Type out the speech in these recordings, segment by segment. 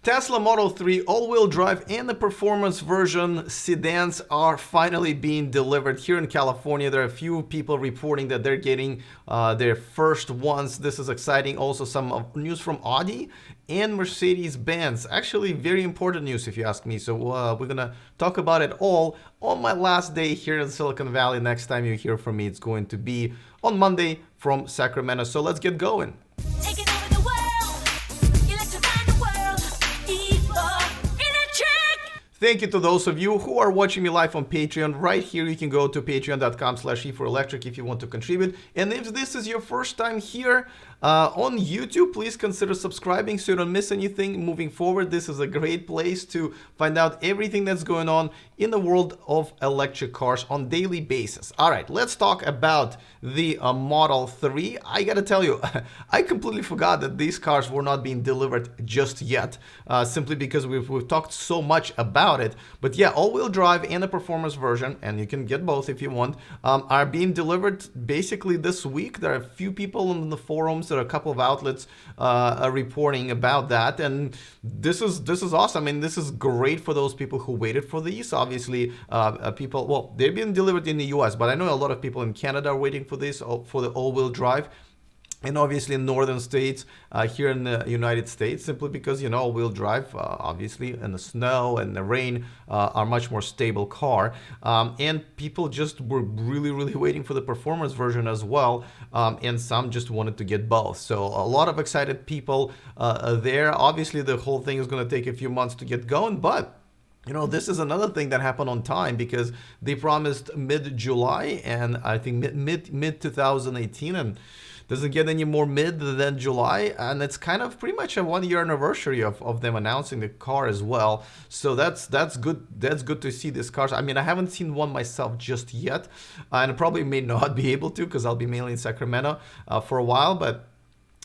Tesla Model 3 all-wheel drive and the performance version sedans are finally being delivered here in California. There are a few people reporting that they're getting their first ones. This is exciting. Also some news from Audi and Mercedes-Benz. Actually, very important news if you ask me. So we're gonna talk about it all on my last day here in Silicon Valley. Next time you hear from me, it's going to be on Monday from Sacramento. So let's get going. Thank you to those of you who are watching me live on Patreon. Right here, you can go to patreon.com/e4electric if you want to contribute. And if this is your first time here on YouTube, please consider subscribing so you don't miss anything moving forward. This is a great place to find out everything that's going on in the world of electric cars on a daily basis. All right, let's talk about the Model 3. I gotta tell you, I completely forgot that these cars were not being delivered just yet, simply because we've talked so much about it. But yeah, all-wheel drive and the performance version, and you can get both if you want, are being delivered basically this week. There are a few people in the forums, there are a couple of outlets are reporting about that, and this is awesome. I mean, this is great for those people who waited for these. Obviously, people, well, they've been delivered in the US, but I know a lot of people in Canada are waiting for this, for the all-wheel drive. And obviously in northern states, here in the United States, simply because, you know, all-wheel drive, obviously, and the snow and the rain are much more stable car. And people just were really waiting for the performance version as well. And some just wanted to get both. So a lot of excited people there. Obviously, the whole thing is going to take a few months to get going, but you know, this is another thing that happened on time because they promised mid-July and I think mid 2018, and doesn't get any more mid than July, and it's kind of pretty much a 1-year anniversary of them announcing the car as well. So that's good. That's good to see these cars. I mean, I haven't seen one myself just yet, and I probably may not be able to because I'll be mainly in Sacramento for a while, but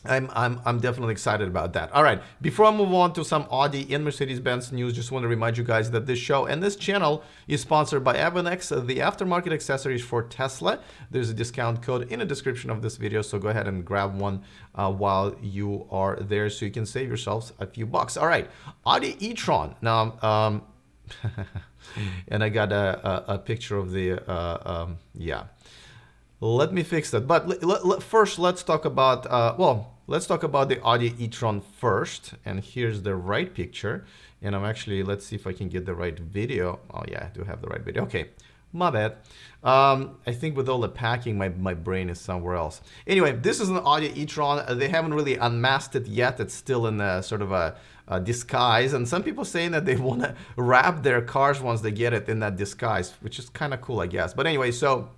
I'm definitely excited about that. All right, before I move on to some Audi and Mercedes-Benz news, just want to remind you guys that this show and this channel is sponsored by Avanex, the aftermarket accessories for Tesla. There's a discount code in the description of this video, so go ahead and grab one while you are there so you can save yourselves a few bucks. All right, Audi e-tron. Now, and I got a picture of the, yeah. Let me fix that. But first, let's talk about, let's talk about the Audi e-tron first. And here's the right picture. And I'm actually, let's see if I can get the right video. Oh yeah, I do have the right video. Okay, my bad. I think with all the packing, my brain is somewhere else. Anyway, this is an Audi e-tron. They haven't really unmasked it yet. It's still in a sort of a disguise. And some people saying that they want to wrap their cars once they get it in that disguise, which is kind of cool, I guess. But anyway, so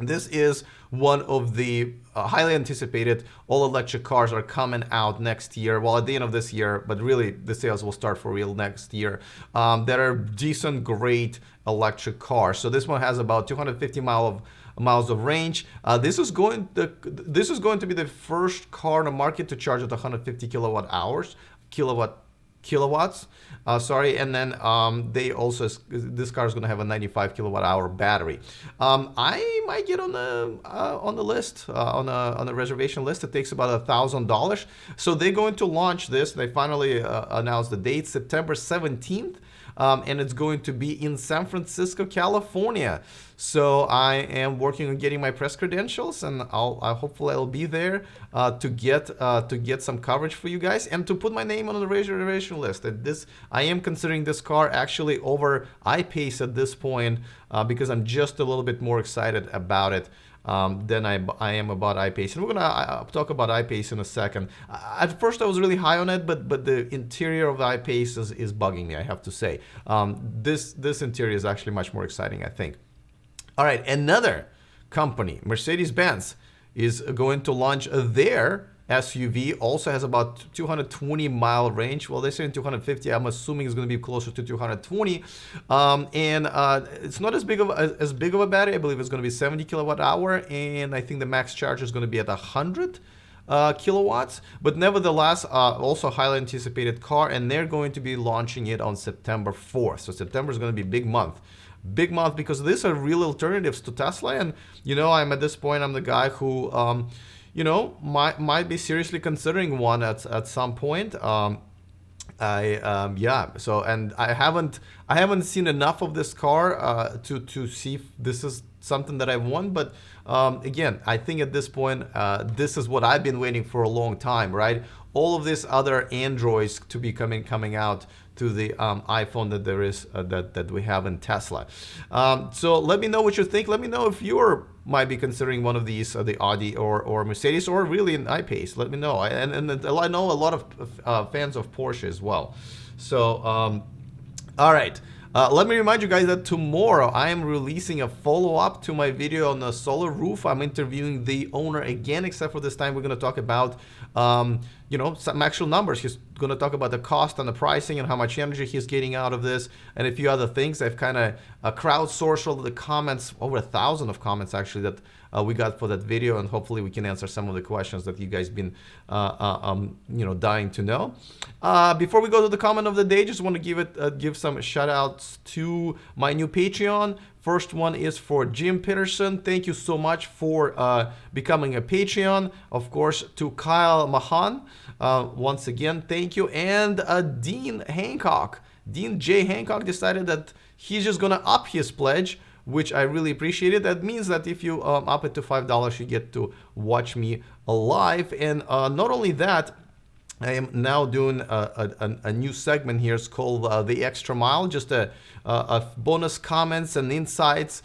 this is one of the highly anticipated all-electric cars are coming out next year. Well, at the end of this year, but really the sales will start for real next year. That are decent, great electric cars. So this one has about 250 miles of range. This is going to be the first car on the market to charge at 150 kilowatts, and then they also, this car is going to have a 95 kilowatt-hour battery. I might get on the list, on the reservation list. It takes about $1,000. So they're going to launch this. They finally announced the date, September 17th. And it's going to be in San Francisco, California. So I am working on getting my press credentials, and hopefully I'll be there to get some coverage for you guys and to put my name on the reservation list. I am considering this car actually over I-Pace at this point because I'm just a little bit more excited about it than I am about I-Pace. And we're gonna talk about I-Pace in a second. At first I was really high on it, but the interior of the I-Pace is bugging me, I have to say. This interior is actually much more exciting, I think. All right, another company, Mercedes-Benz, is going to launch their SUV. Also has about 220-mile range. Well, they're saying 250. I'm assuming it's going to be closer to 220. It's not as big of a battery. I believe it's going to be 70 kilowatt-hour, and I think the max charge is going to be at 100 kilowatts. But nevertheless, also highly anticipated car, and they're going to be launching it on September 4th. So September is going to be a big month. Big month because these are real alternatives to Tesla. And, you know, I'm at this point, I'm the guy who, you know, might be seriously considering one at some point. Yeah. So, and I haven't seen enough of this car to see if this is something that I want. But again, I think at this point, this is what I've been waiting for a long time, right? All of these other Androids to be coming out to the iPhone that there is that we have in Tesla. So let me know what you think. Let me know if you're might be considering one of these, the Audi or Mercedes, or really an I-Pace. Let me know. And I know a lot of fans of Porsche as well. So all right. Let me remind you guys that tomorrow I am releasing a follow-up to my video on the solar roof. I'm interviewing the owner again, except for this time we're going to talk about, some actual numbers. He's going to talk about the cost and the pricing and how much energy he's getting out of this, and a few other things. I've kind of crowdsourced all of the comments, over 1,000 of comments actually, that we got for that video, and hopefully we can answer some of the questions that you guys been dying to know. Before we go to the comment of the day, just want to give some shout outs to my new Patreon. First one is for Jim Peterson. Thank you so much for becoming a Patreon. Of course, to Kyle Mahan, once again, thank you. And Dean Hancock. Dean J. Hancock decided that he's just going to up his pledge, which I really appreciated. That means that if you up it to $5, you get to watch me live. And not only that, I am now doing a new segment here. It's called The Extra Mile, just a bonus comments and insights,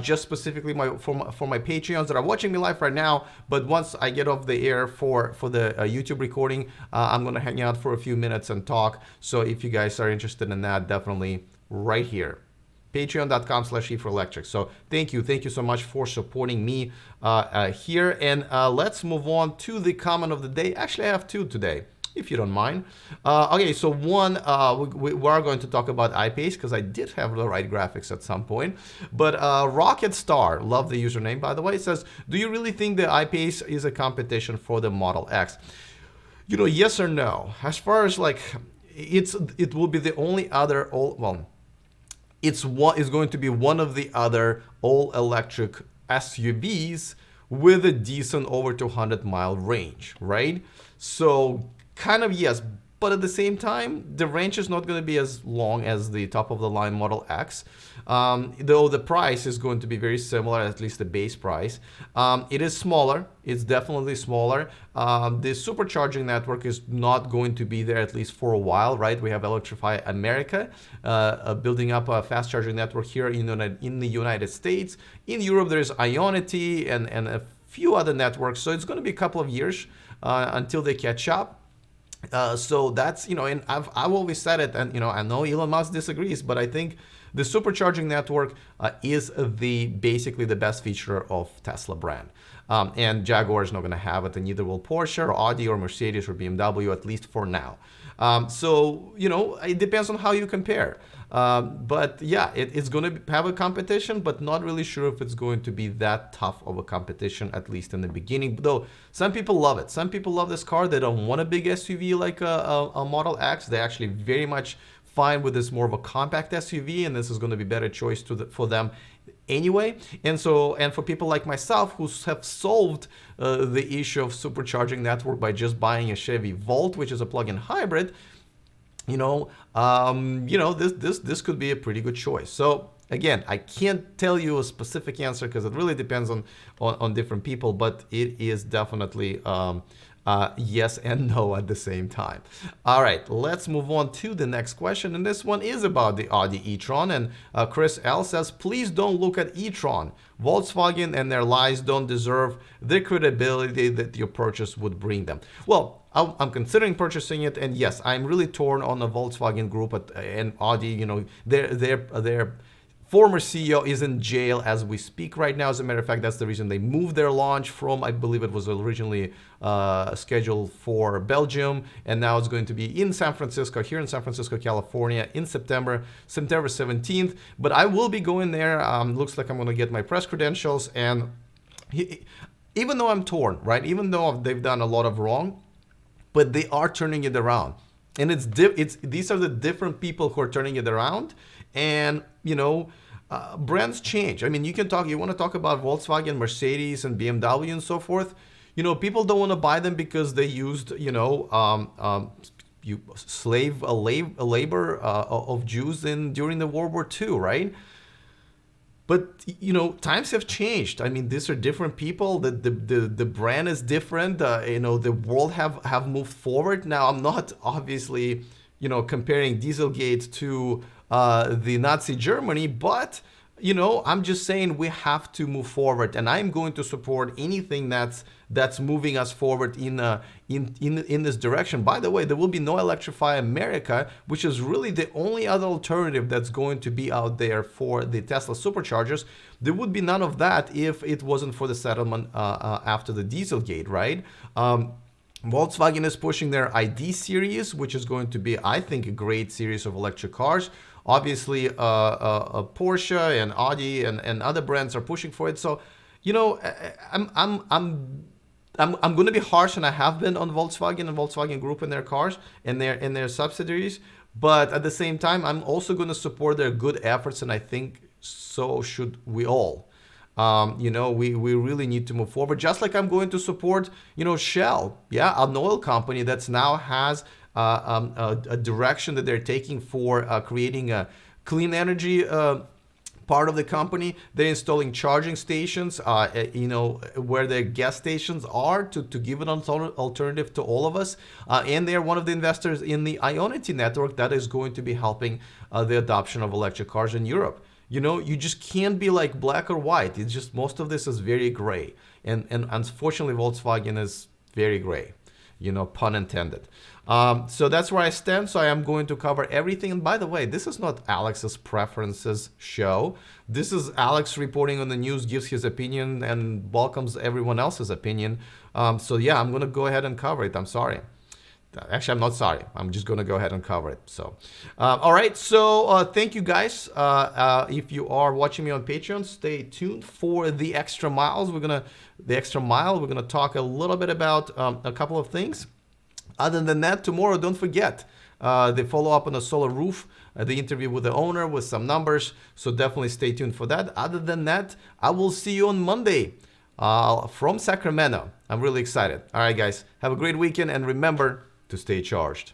just specifically for my Patreons that are watching me live right now. But once I get off the air for the YouTube recording, I'm going to hang out for a few minutes and talk. So if you guys are interested in that, definitely right here. Patreon.com/E4Electric. So thank you so much for supporting me here. And let's move on to the comment of the day. Actually, I have two today, if you don't mind. Okay, so one, we are going to talk about I-Pace, because I did have the right graphics at some point. But Rocket Star, love the username by the way, says, do you really think the I-Pace is a competition for the Model X? Yes or no. As far as like, it will be the only other it's going to be one of the other all-electric SUVs with a decent over 200-mile range, right? So kind of yes, but at the same time, the range is not going to be as long as the top-of-the-line Model X, though the price is going to be very similar, at least the base price. It is smaller. It's definitely smaller. The supercharging network is not going to be there, at least for a while, right? We have Electrify America building up a fast charging network here in the United States. In Europe, there's Ionity and a few other networks. So it's going to be a couple of years until they catch up. So that's, and I've always said it, and, I know Elon Musk disagrees, but I think the supercharging network is basically the best feature of Tesla brand. And Jaguar is not going to have it, and neither will Porsche or Audi or Mercedes or BMW, at least for now. So, it depends on how you compare. But yeah, it's going to have a competition, but not really sure if it's going to be that tough of a competition, at least in the beginning. Though some people love it. Some people love this car. They don't want a big SUV like a Model X. They actually very much fine with this more of a compact SUV, and this is going to be better choice for them anyway. And for people like myself who have solved the issue of supercharging network by just buying a Chevy Volt, which is a plug-in hybrid, this could be a pretty good choice. So again, I can't tell you a specific answer because it really depends on different people, but it is definitely yes and no at the same time. All right, let's move on to the next question, and this one is about the Audi e-tron. And Chris L says, please don't look at e-tron. Volkswagen and their lies don't deserve the credibility that your purchase would bring them. Well, I'm considering purchasing it, and yes, I'm really torn on the Volkswagen group and Audi. Their former CEO is in jail as we speak right now. As a matter of fact, that's the reason they moved their launch from, I believe it was originally scheduled for Belgium, and now it's going to be in San Francisco, here in San Francisco, California, in September 17th. But I will be going there. Looks like I'm going to get my press credentials, and even though I'm torn, right? Even though they've done a lot of wrong, but they are turning it around, and these are the different people who are turning it around. And brands change. I mean, you want to talk about Volkswagen, Mercedes, and BMW and so forth. People don't want to buy them because they used slave labor of Jews during the World War II, right? But times have changed. I mean, these are different people. The brand is different. The world have moved forward. Now, I'm not obviously comparing Dieselgate to the Nazi Germany, but I'm just saying we have to move forward, and I'm going to support anything that's moving us forward in this direction. By the way, there will be no Electrify America, which is really the only other alternative that's going to be out there for the Tesla superchargers. There would be none of that if it wasn't for the settlement after the Dieselgate, right? Volkswagen is pushing their ID series, which is going to be, I think, a great series of electric cars. Obviously, Porsche and Audi and other brands are pushing for it. So, I'm going to be harsh, and I have been on Volkswagen and Volkswagen Group and their cars and their subsidiaries. But at the same time, I'm also going to support their good efforts, and I think so should we all. We really need to move forward. Just like I'm going to support, Shell, an oil company that's now has a direction that they're taking for creating a clean energy part of the company. They're installing charging stations, where their gas stations are to give an alternative to all of us. And they're one of the investors in the Ionity network that is going to be helping the adoption of electric cars in Europe. You just can't be like black or white. It's just most of this is very gray. And unfortunately, Volkswagen is very gray, pun intended. So that's where I stand. So I am going to cover everything. And by the way, this is not Alex's preferences show. This is Alex reporting on the news, gives his opinion, and welcomes everyone else's opinion. So yeah, I'm going to go ahead and cover it. I'm sorry. Actually, I'm not sorry. I'm just going to go ahead and cover it. So, all right. So thank you guys. If you are watching me on Patreon, stay tuned for the extra miles. We're going to talk a little bit about a couple of things. Other than that, tomorrow, don't forget the follow-up on the solar roof, the interview with the owner with some numbers. So definitely stay tuned for that. Other than that, I will see you on Monday from Sacramento. I'm really excited. All right, guys. Have a great weekend, and remember to stay charged.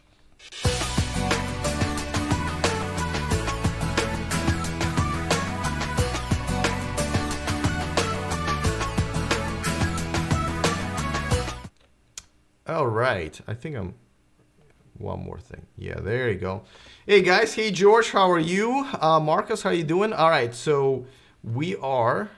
All right, I think one more thing. Yeah, there you go. Hey guys, hey George, how are you? Marcus, how are you doing? All right, so we are